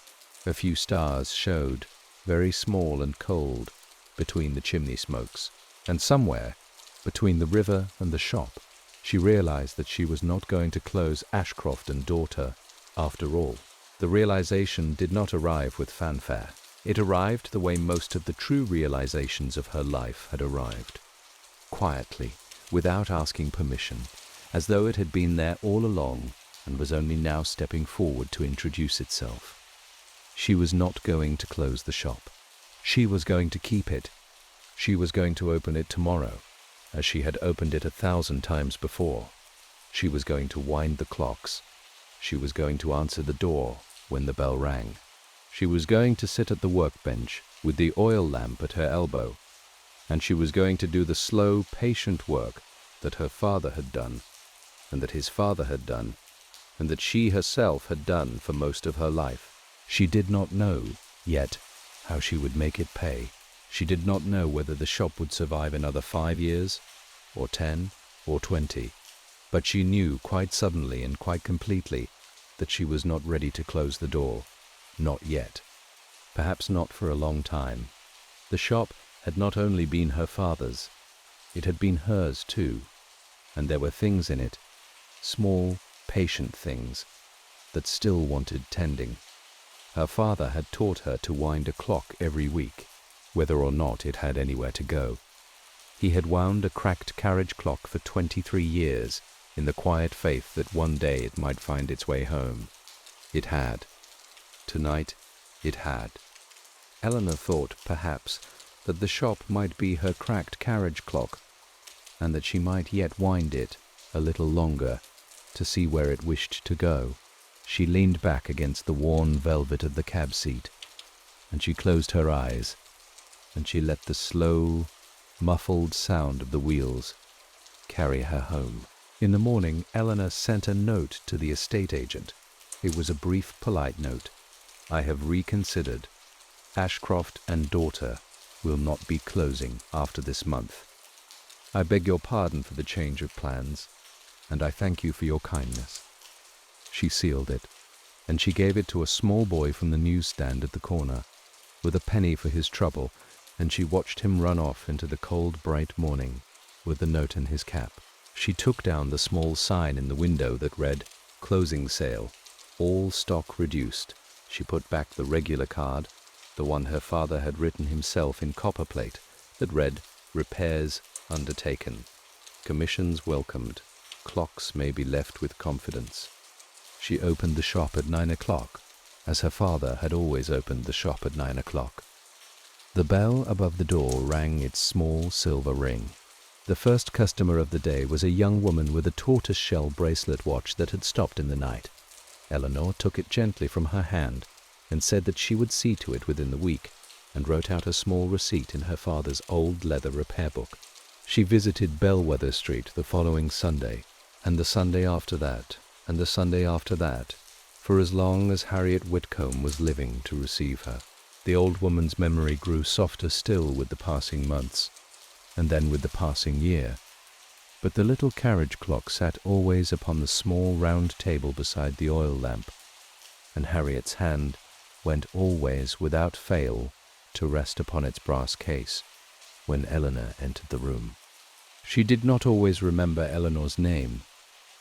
A few stars showed, very small and cold, between the chimney smokes. And somewhere, between the river and the shop, she realized that she was not going to close Ashcroft and Daughter after all. The realization did not arrive with fanfare. It arrived the way most of the true realizations of her life had arrived. Quietly, without asking permission, as though it had been there all along and was only now stepping forward to introduce itself. She was not going to close the shop. She was going to keep it. She was going to open it tomorrow, as she had opened it 1,000 times before. She was going to wind the clocks. She was going to answer the door when the bell rang. She was going to sit at the workbench with the oil lamp at her elbow, and she was going to do the slow, patient work that her father had done, and that his father had done, and that she herself had done for most of her life. She did not know yet how she would make it pay. She did not know whether the shop would survive another 5 years, or 10, or 20. But she knew quite suddenly and quite completely that she was not ready to close the door. Not yet. Perhaps not for a long time. The shop had not only been her father's, it had been hers too, and there were things in it, small, patient things, that still wanted tending. Her father had taught her to wind a clock every week, whether or not it had anywhere to go. He had wound a cracked carriage clock for 23 years, in the quiet faith that one day it might find its way home. It had. Tonight, it had. Eleanor thought, perhaps, that the shop might be her cracked carriage clock, and that she might yet wind it a little longer to see where it wished to go. She leaned back against the worn velvet of the cab seat, and she closed her eyes, and she let the slow, muffled sound of the wheels carry her home. In the morning, Eleanor sent a note to the estate agent. It was a brief, polite note. I have reconsidered. Ashcroft and daughter will not be closing after this month. I beg your pardon for the change of plans, and I thank you for your kindness. She sealed it, and she gave it to a small boy from the newsstand at the corner, with a penny for his trouble, and she watched him run off into the cold, bright morning with the note in his cap. She took down the small sign in the window that read, "Closing sale, all stock reduced." She put back the regular card, the one her father had written himself in copperplate, that read, "Repairs undertaken. Commissions welcomed. Clocks may be left with confidence." She opened the shop at 9 o'clock, as her father had always opened the shop at 9 o'clock. The bell above the door rang its small silver ring. The first customer of the day was a young woman with a tortoise-shell bracelet watch that had stopped in the night. Eleanor took it gently from her hand and said that she would see to it within the week, and wrote out a small receipt in her father's old leather repair book. She visited Bellwether Street the following Sunday, and the Sunday after that, and the Sunday after that, for as long as Harriet Whitcomb was living to receive her. The old woman's memory grew softer still with the passing months, and then with the passing year. But the little carriage clock sat always upon the small round table beside the oil lamp, and Harriet's hand went always without fail to rest upon its brass case when Eleanor entered the room. She did not always remember Eleanor's name.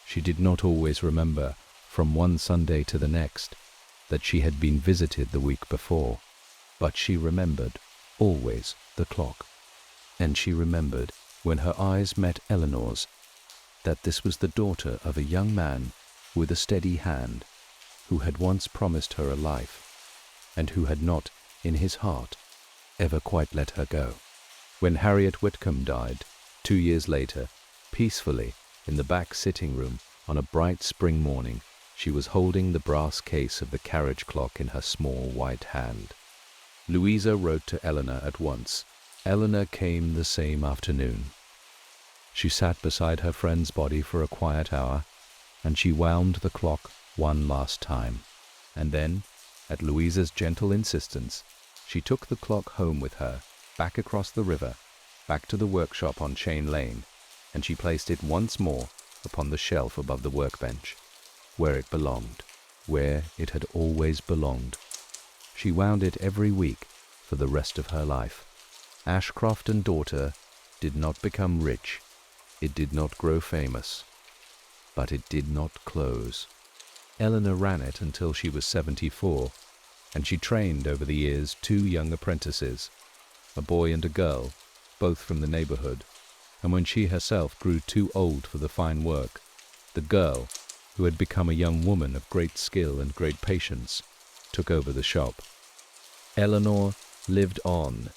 She did not always remember, from one Sunday to the next, that she had been visited the week before, but she remembered always the clock. And she remembered, when her eyes met Eleanor's, that this was the daughter of a young man with a steady hand, who had once promised her a life, and who had not, in his heart, ever quite let her go. When Harriet Whitcomb died, 2 years later, peacefully, in the back sitting-room, on a bright spring morning, she was holding the brass case of the carriage clock in her small white hand. Louisa wrote to Eleanor at once. Eleanor came the same afternoon. She sat beside her friend's body for a quiet hour, and she wound the clock one last time. And then, at Louisa's gentle insistence, she took the clock home with her, back across the river, back to the workshop on Chain Lane, and she placed it once more upon the shelf above the workbench, where it belonged, where it had always belonged. She wound it every week for the rest of her life. Ashcroft and daughter did not become rich, it did not grow famous, but it did not close. Eleanor ran it until she was 74, and she trained over the years 2 young apprentices, a boy and a girl, both from the neighborhood, and when she herself grew too old for the fine work, the girl, who had become a young woman of great skill and great patience, took over the shop. Eleanor lived on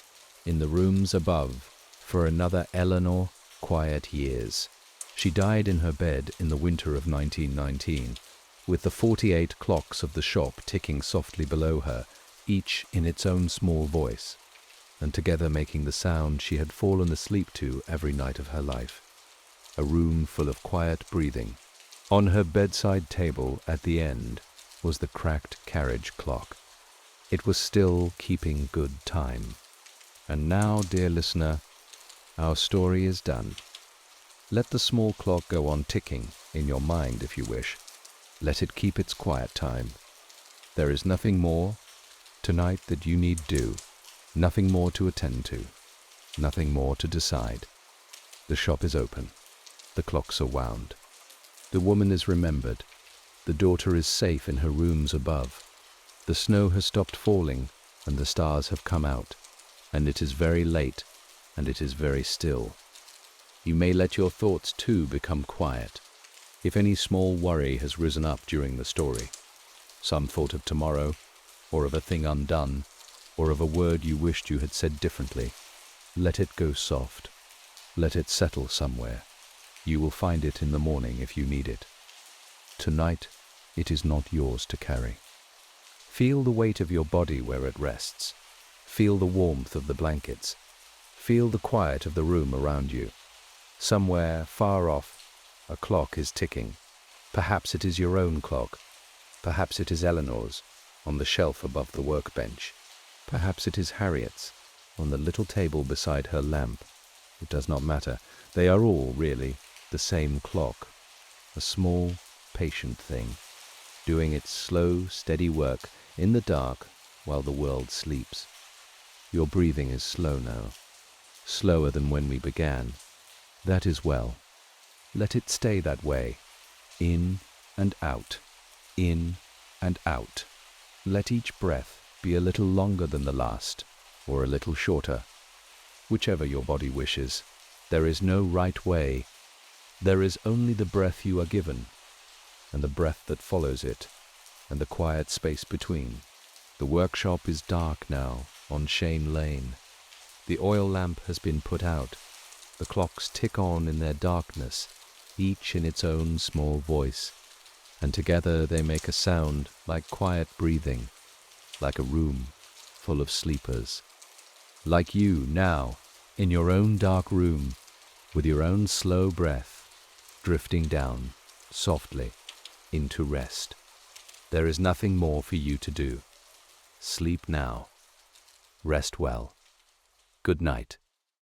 in the rooms above for another Eleanor quiet years. She died in her bed in the winter of 1919, with the 48 clocks of the shop ticking softly below her, each in its own small voice, and together making the sound she had fallen asleep to every night of her life. A room full of quiet breathing. On her bedside table at the end was the cracked carriage clock. It was still keeping good time. And now, dear listener, our story is done. Let the small clock go on ticking in your mind if you wish. Let it keep its quiet time. There is nothing more tonight that you need do, nothing more to attend to, nothing more to decide. The shop is open. The clocks are wound. The woman is remembered. The daughter is safe in her rooms above. The snow has stopped falling and the stars have come out, and it is very late and it is very still. You may let your thoughts too become quiet. If any small worry has risen up during the story, some thought of tomorrow, or of a thing undone, or of a word you wished you had said differently, let it go soft. Let it settle somewhere. You will find it in the morning if you need it. Tonight, it is not yours to carry. Feel the weight of your body where it rests. Feel the warmth of the blankets. Feel the quiet of the room around you. Somewhere, far off, a clock is ticking. Perhaps it is your own clock. Perhaps it is Eleanor's, on the shelf above the workbench. Perhaps it is Harriet's, on the little table beside her lamp. It does not matter. They are all, really, the same clock. A small, patient thing, doing its slow, steady work in the dark while the world sleeps. Your breathing is slow now, slower than when we began. That is well. Let it stay that way, in and out, in and out. Let each breath be a little longer than the last, or a little shorter, whichever your body wishes. There is no right way. There is only the breath you are given, and the breath that follows it, and the quiet space between. The workshop is dark now on Shane Lane. The oil lamp has been put out. The clocks tick on in their darkness, each in its own small voice, and together they make a sound like quiet breathing, like a room full of sleepers. Like you now, in your own dark room, with your own slow breath, drifting down, softly, into rest. There is nothing more for you to do. Sleep now. Rest well. Good night.